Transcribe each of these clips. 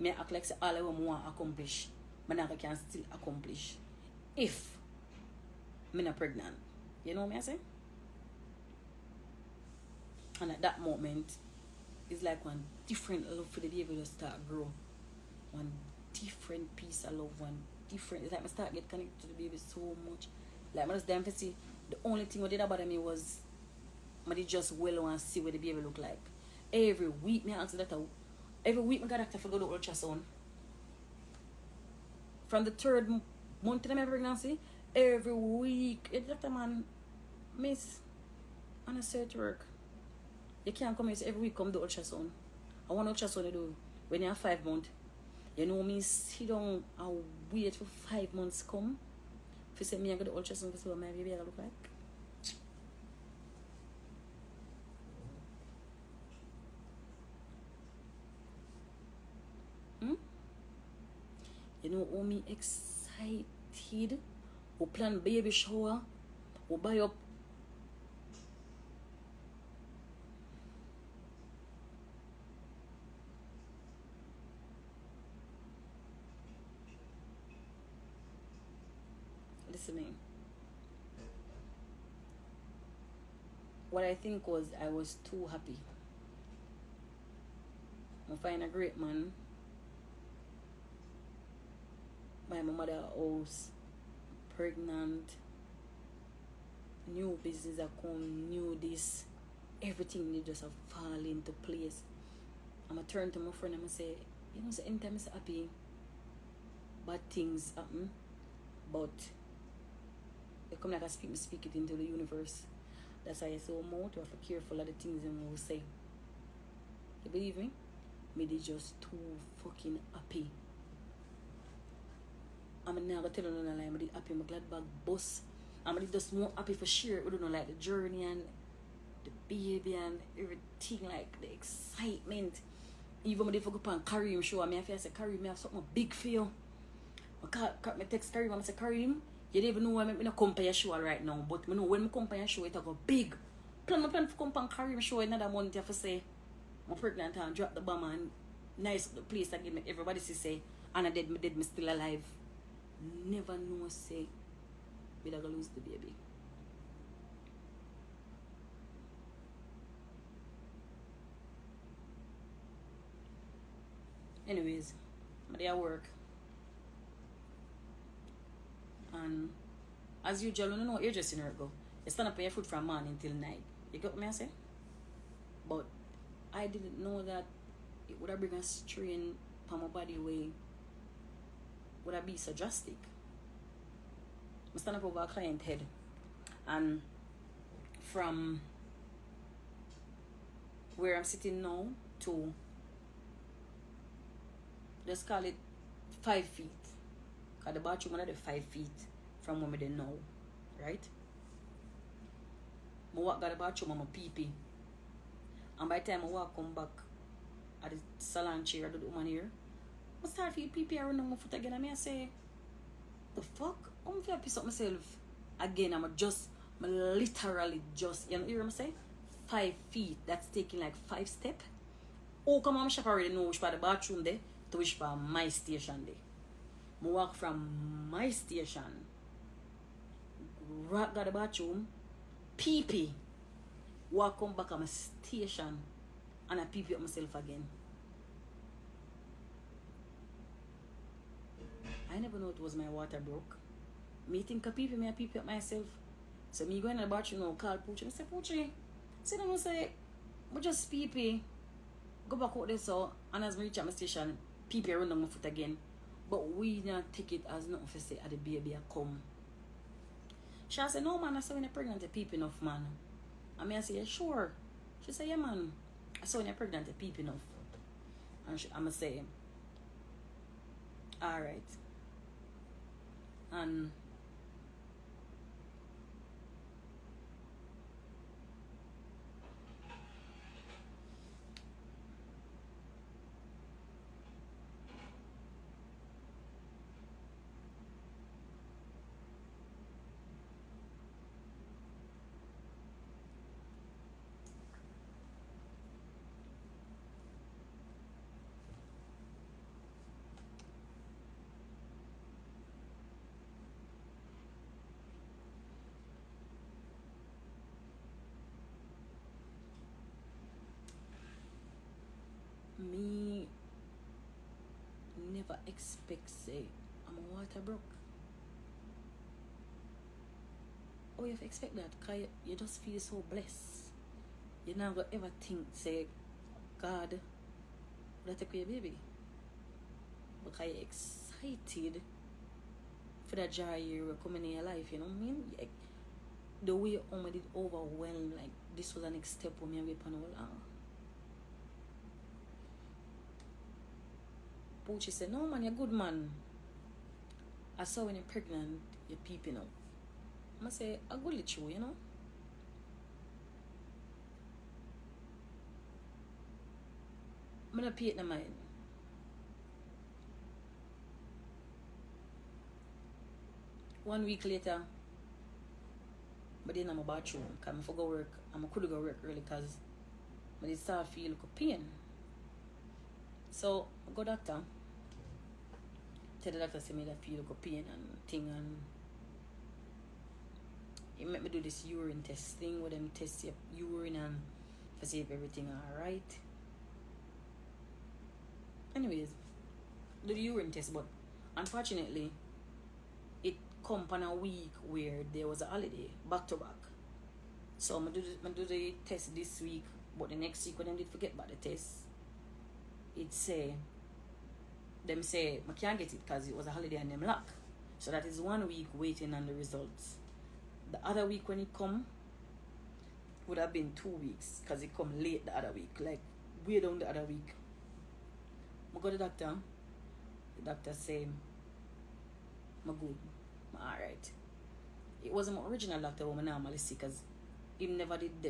me act like say all I want to accomplish, I can still accomplish if I'm not pregnant. You know what I say? And at that moment, it's like one different love for the baby to start grow. One different piece of love, one different. It's like I start get connected to the baby so much. Like I just damn see the only thing what did about me was I did just well want to see what the baby look like. Every week me ask the doctor. Every week my doctor for go to ultrasound. From the 3rd month of my pregnancy, every week the doctor man, miss, on a search work. You can't come here every week come do ultrasound. I want ultrasound to do when you have 5 months. You know me sit down and wait for 5 months come. If you say me I go to ultrasound to see what my baby look like. You know how me excited. We plan baby shower. We buy up. Listening. What I think was I was too happy. I find a great man. By my mother's house, pregnant, new business that come, new this, everything they just have fall into place. I'm gonna turn to my friend and I'm say, you know, so anytime I'm happy, bad things happen, but they come like I speak it into the universe. That's why I say more to have to be careful of the things I'm gonna say. You believe me? Me they just too fucking happy. I'm not gonna tell you no lie. I'm happy. I'm glad bag bus. I'm just more happy for sure. We don't know like the journey and the baby and everything, like the excitement. Even when they go on Kareem show, I feel say Kareem, I have something big for you. I text Kareem and I say Kareem, you don't even know why I'm not come to your show right now, but I know when I come to your show it go big. Plan to come to Kareem show another month. You have to say I'm pregnant and drop the bomb and nice the place again. Make everybody say and I dead me still alive. Never know say we're gonna lose the baby. Anyways, I'm there at work. And as usual, you know, you're just in her go. You stand up on your foot from morning till night. You get what me I say? But I didn't know that it would have bring a strain on my body way. Would I be so drastic? I stand up over a client head, and from where I'm sitting now to just call it 5 feet, because the bathroom is 5 feet from where I'm there now, right? I walk to the bathroom and I pee, and by the time I walk come back at the salon chair, the woman here, I start feel pee around my foot again, and I say, the fuck? I'm feel piss up myself again. I'm literally just, you know, you hear me say? 5 feet. That's taking like 5 steps. Oh, come on, shop already know which part of the bathroom there to which part my station there. I walk from my station, rock to the bathroom, pee, walk come back at my station, and I pee up myself again. I never know it was my water broke. Me think of people, I pee up myself. So me go in the bathroom now, call Poochie. I say, Poochie, see them say, we just pee. Go back out there so, and as I reach at my station, pee around on my foot again. But we not take it as nothing to say at the baby I come. She said, no man, I saw when you're pregnant, you pee enough, man. And I say, yeah, sure. She said, yeah man, I saw when you're pregnant, you pee enough. And I'm say, alright. And expect say I'm a water broke? How you expect that? Cause you just feel so blessed. You never ever think say God will take away your baby. Because you're excited for that joy you're coming in your life, you know what I mean? Like, the way I did overwhelmed, like this was the next step for me away upon all. Poochie said, no man, you're good man. I saw when you're pregnant, you're peeping up. I say, I go let you, you know? I'm gonna pay it in mind. One week later, but then I'm a bathroom because I forgot work. I could go work early because I did start feel like pain. So I go doctor. Tell the doctor say me that feel like pain and thing, and he made me do this urine test thing where them test your urine and to see if everything alright. Anyways, do the urine test, but unfortunately it come on a week where there was a holiday back to back. So I do the test this week, but the next week when I did forget about the test, it say them say I can't get it because it was a holiday and them lock. So that is 1 week waiting on the results. The other week when it come would have been 2 weeks because it come late the other week, like way down the other week. I go to the doctor. The doctor say I'm good, I'm alright. It wasn't my original doctor who I normally see because he never did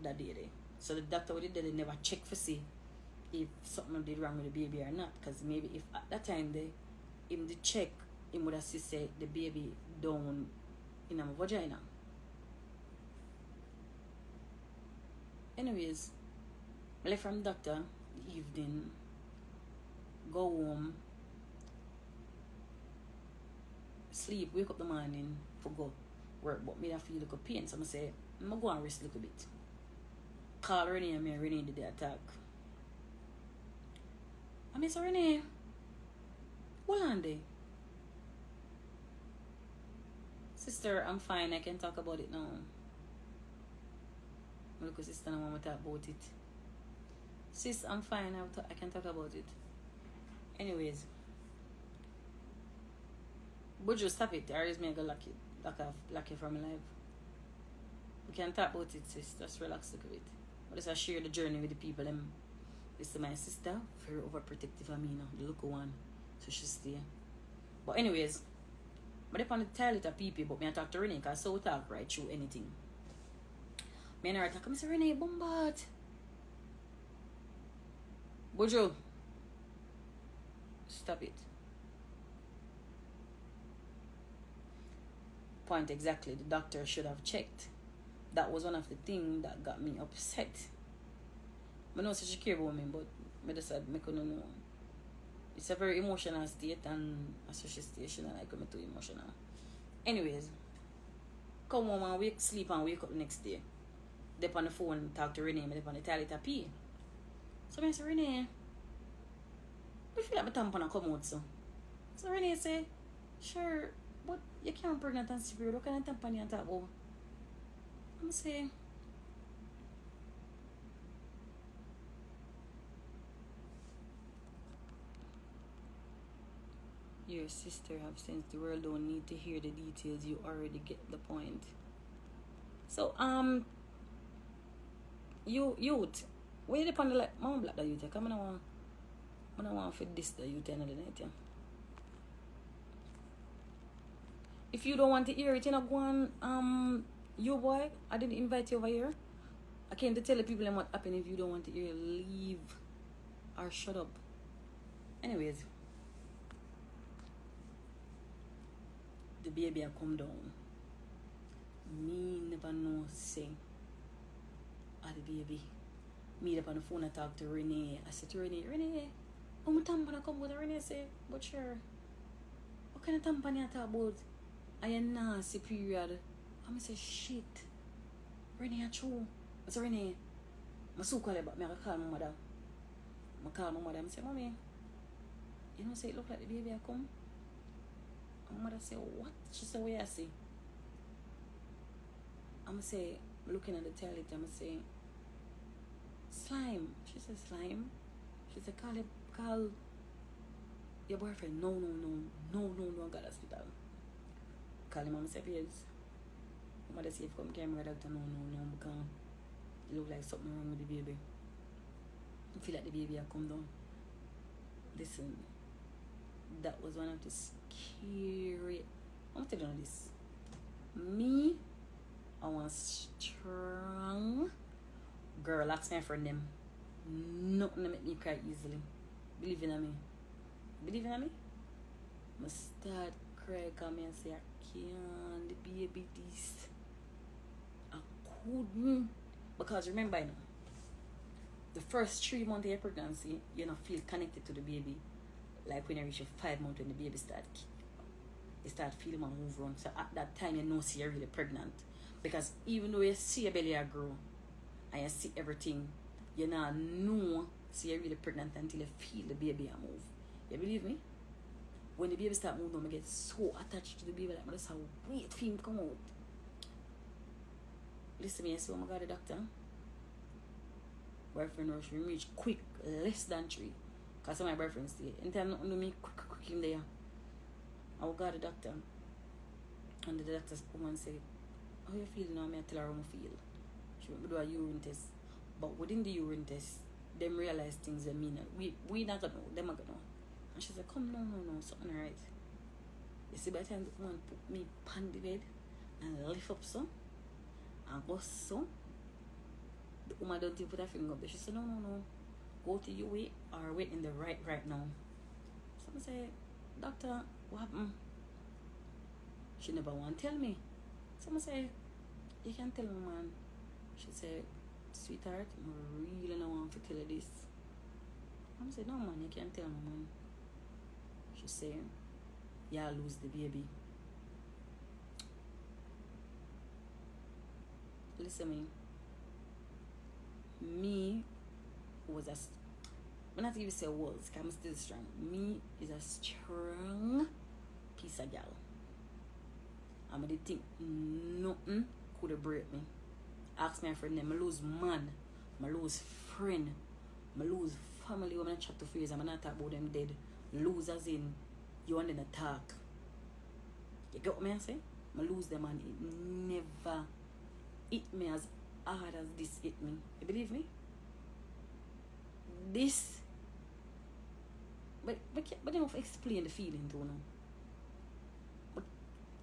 that day. So the doctor who did it never checked for see if something did wrong with the baby or not. Because maybe if at that time him did check, him would have said the baby down in my vagina. Anyways, I left from the doctor the evening, go home, sleep, wake up the morning for go work, but me I feel like a pain. So I say, I'm going to go and rest a little bit. Call Renee and Renee did the attack. I say, Renee, hold on there. Sister, I'm fine, I can talk about it now. Look, sister, I want to talk about it. Sis, I'm fine, I can talk about it. Anyways, but just stop it, or is me going to lock it from my life. We can talk about it, sis. Just relax a little bit. But let's share the journey with the people. This is my sister, very overprotective of me now, the local one. So she stay. But anyways, but upon the toilet of people, but I talk to Renee because so talk right through anything. Me and her talk, I say, Renee, bombat. Bojo, stop it. Point exactly, the doctor should have checked. That was one of the things that got me upset. I know she care about me, but I decided I couldn't know. It's a very emotional state, and a social station, and I come too emotional. Anyways, come home and sleep and wake up the next day. Dep on the phone, talk to Renee, dep on the toilet and pee. So I say, Renee, I feel like my tampon come out so. So Renee say, sure, but you can't pregnant and severe. What kind of tampon you talk about? I'm saying, your sister have sense. The world don't need to hear the details. You already get the point. So youth, where you upon the like mom black the youth? Come on, I want for this the youth another night. Yeah. If you don't want to hear it, you know, go on. You boy, I didn't invite you over here. I came to tell the people what happened. If you don't want to hear, leave or shut up. Anyways, the baby a come down. Me never know say the baby. Me up on the phone, I talk to Renee. I said to Renee, oh my tampon come with Renee say, but sure. What kind of tampon you talk about? I am nasty period. I say shit. Renee a true. I say Renee, I so call her back. I call my mother. I say, Mommy, You know, say it look like the baby I come. My mother say, what? She said, where I see? I'm say, looking at the toilet, I'm say, slime. She said, slime. She said, call your boyfriend. No, God hospital. Call him, I'm say, yes. My mother say, if come camera doctor, no, because it look like something wrong with the baby. I feel like the baby I come down. Listen, that was one of the scary. I'm telling you this. Me, I want strong girl. Ask my friend them. Nothing to make me cry easily. Believe in me. I start crying because I say I can't. The baby this. I couldn't. Because remember, you know, the first 3 months of your pregnancy, you don't feel connected to the baby. Like when you reach 5 months when the baby you start feeling and move around. So at that time you know see you're really pregnant. Because even though you see your belly grow and you see everything, you not know see you're really pregnant until you feel the baby move. You believe me? When the baby start moving, I get so attached to the baby like I just have wait for him to come out. Listen to me, I say, oh my God, the doctor. Boyfriend rush we reach quick, less than 3. Because some of my boyfriends stay. Anytime nothing to me, quick in there. I will go to the doctor. And the doctor woman say, how you feel now? I tell her how I feel. She went to do a urine test. But within the urine test, them realize things that mean we not gonna know, them are gonna know. And she said, come, no, something right. You see, by the time the woman put me on the bed and lift up so and go so, the woman don't even put her finger up there. She said, no. Go to your way or wait in the right now. Someone say, doctor, what happened? She never want to tell me. Someone say, you can tell me, man. She said, sweetheart, I really don't want to tell you this. I said, no, man, you can't tell me, man. She said, yeah, lose the baby. Listen me. Me was I'm not even say was, because I'm still strong. Me is a strong piece of gal. I'm gonna think nothing could have break me. Ask my friend them, I lose man, I lose friend, I lose family when I chat to face, I'm not talk about them dead. Lose as in you want them to talk. You get what I say? I lose them and it never hit me as hard as this hit me. You believe me? This but they don't explain the feeling to no. But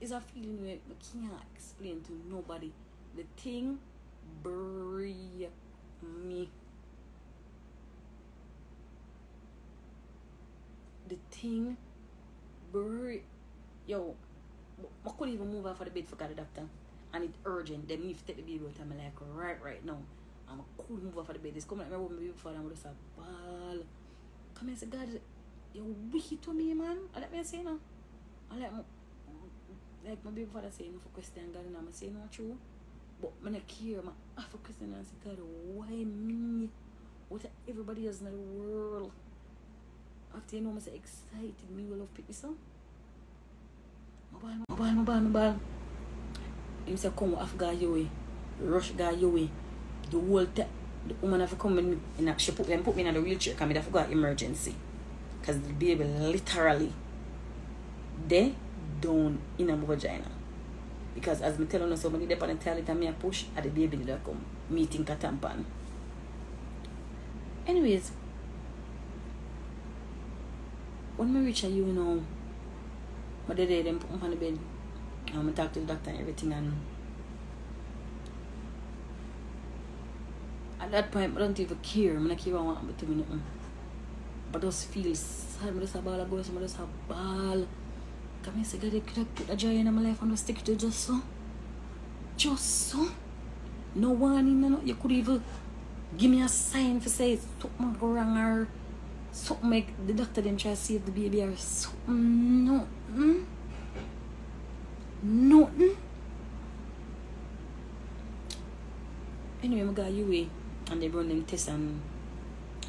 it's a feeling where we can't explain to nobody. The thing break me. The thing break. Yo, I couldn't even move off of the bed for the doctor. And it's urgent. They need to take the baby out of my like right now. And I couldn't move off of the bed. It's coming like my baby before and I just a ball. Come and say, God, you're wicked to me, man. I let me say no. I like my baby father saying no for question God and I'm saying no true. But when I care, I have a question and I say, God, why me? What everybody else in the world? After you know, I say excited, me will love pick me son. My ball. He said, come off guy your way. Rush guy your way. The whole time, the woman have to come in and she put me in a wheelchair because I forgot emergency. Because the baby literally they down in a vagina. Because as me telling you, somebody there on the toilet and me a push and the baby did come meeting a tampon. Anyways, when me reach you know, my daddy them put me on the bed. I talk to the doctor and everything, and at that point I don't even care. I don't care what happened to me nothing. But I just feel sad. I just have a ball of goals. I just have a ball. Come and say, God, you could have put a joy in my life and just stick to just so. Just so. No warning, no. You could even give me a sign for say something wrong or something make the doctor then try to save the baby or something. Nothing. Anyway, I got you away and they run them tests and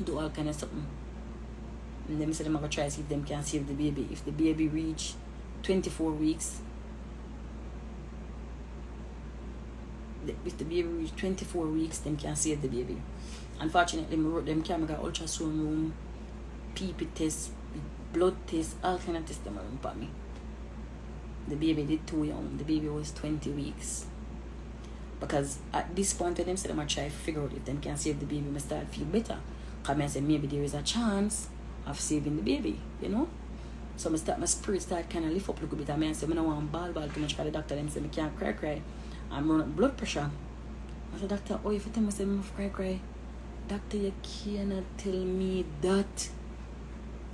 do all kind of something. And them say them gonna try see if them can save the baby. If the baby reach 24 weeks, if the baby reach 24 weeks, them can save the baby. Unfortunately, me wrote them camera got ultrasound room, PP test, blood test, all kind of tests them run for me. The baby did too young. The baby was 20 weeks. Because at this point, them say them try to figure out if them can save the baby, I start feel better. Because I say maybe there is a chance of saving the baby, you know. So my spirit start kind of lift up a little bit. I say I don't want ball too much because the doctor them say I can't cry. I'm running blood pressure. I said, doctor, oh, if you tell me I must cry. Doctor, you cannot tell me that.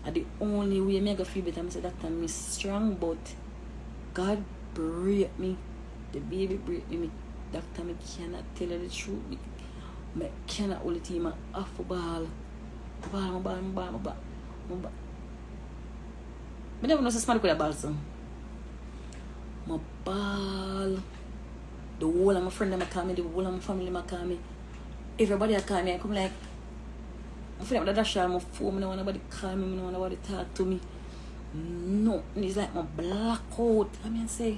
And the only way I go feel better, I said, doctor, I'm strong, but God break me. The baby break me. Doctor, I cannot tell you the truth. I cannot hold the team off a ball. Ball. I never know somebody could have ball, so. My ball. The whole of my friend that call me, the whole of my family that call me. Everybody that call me, I come like, I feel like the dash on my phone, I don't want nobody call me, I don't want nobody talk to me. No, and it's like my blackout. I say,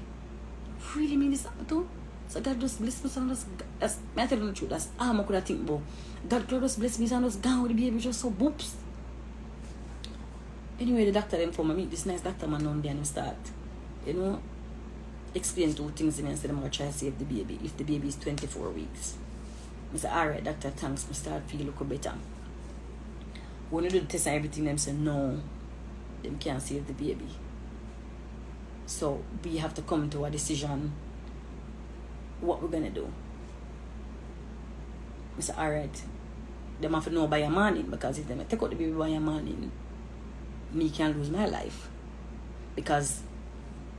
really mean this happen too? So God just bless me, so that's, I tell you the truth, that's all I could have think about. God just bless me, so I'm just gone with the baby, just so boops. Anyway, the doctor then for me meet this nice doctor man on there and start, you know, explain two things to me and say I'm going to try to save the baby if the baby is 24 weeks. I say, alright doctor, thanks, I start feel a little better. When you do the test and everything, them say no, them can't save the baby. So we have to come to a decision what we're gonna do. I say, alright, them have to know by your morning, because if they take out the baby by your morning, me can lose my life. Because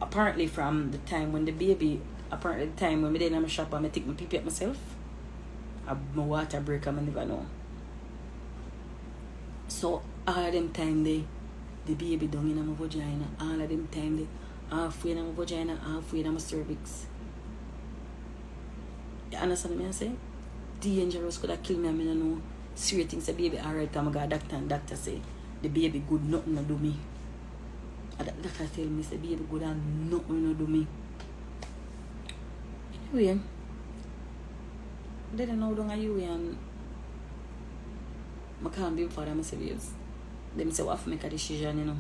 apparently from the time when the baby, apparently the time when me in my shop and I take my pee up myself, my water break, I never know. So all of them time the baby down in my vagina, all of them time they halfway in my vagina, halfway in my cervix. You understand what I say? Dangerous, could have killed me, I don't know. Serious things, the baby alright, come I got a doctor and doctor say the baby good, nothing to do me. And the doctor tell me the baby good and nothing to do me. Anyway, they don't know down you and I can't be for them, I say, babes. Them say, what have to make a decision, you know,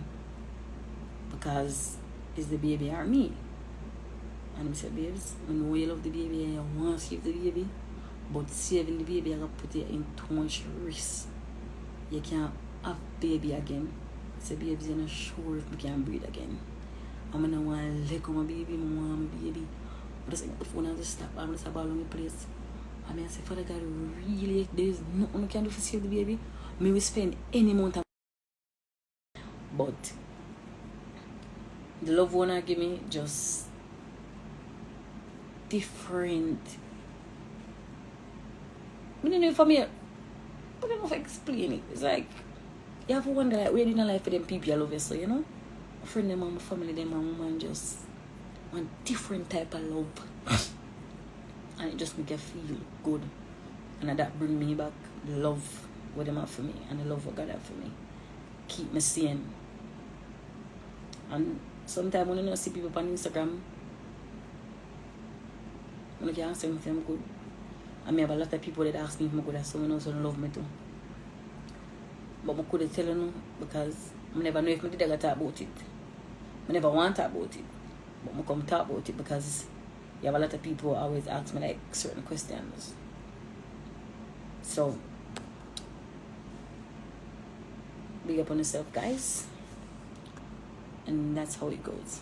because it's the baby or me. And I say, babes, I know you love the baby and you want to save the baby, but saving the baby, I got to put you in too much risk. You can't have baby again. I say, babes, you're not sure if I can breathe again. I'm going to want to let go my baby, I want my baby. I just get the phone and just stop, I'm just about on my place. I mean, I say, Father God, really, there's nothing I can do to save the baby. May we spend any amount of, but the love one I give me just different. I don't know for me, I don't know if I explain it. It's like you have to wonder like where in life for them people I love you, so you know, my friend them and my family them and woman just one different type of love. And it just make you feel good. And that bring me back the love what them have for me and the love what God have for me. Keep me sane. And sometimes when I see people on Instagram, when I can ask them if I'm good. And I have a lot of people that ask me if I'm good, so I also love me too. But I couldn't tell you because I never know if I did talk about it. I never want to talk about it. But I come talk about it because you have a lot of people who always ask me like certain questions. So big up on yourself, guys. And that's how it goes.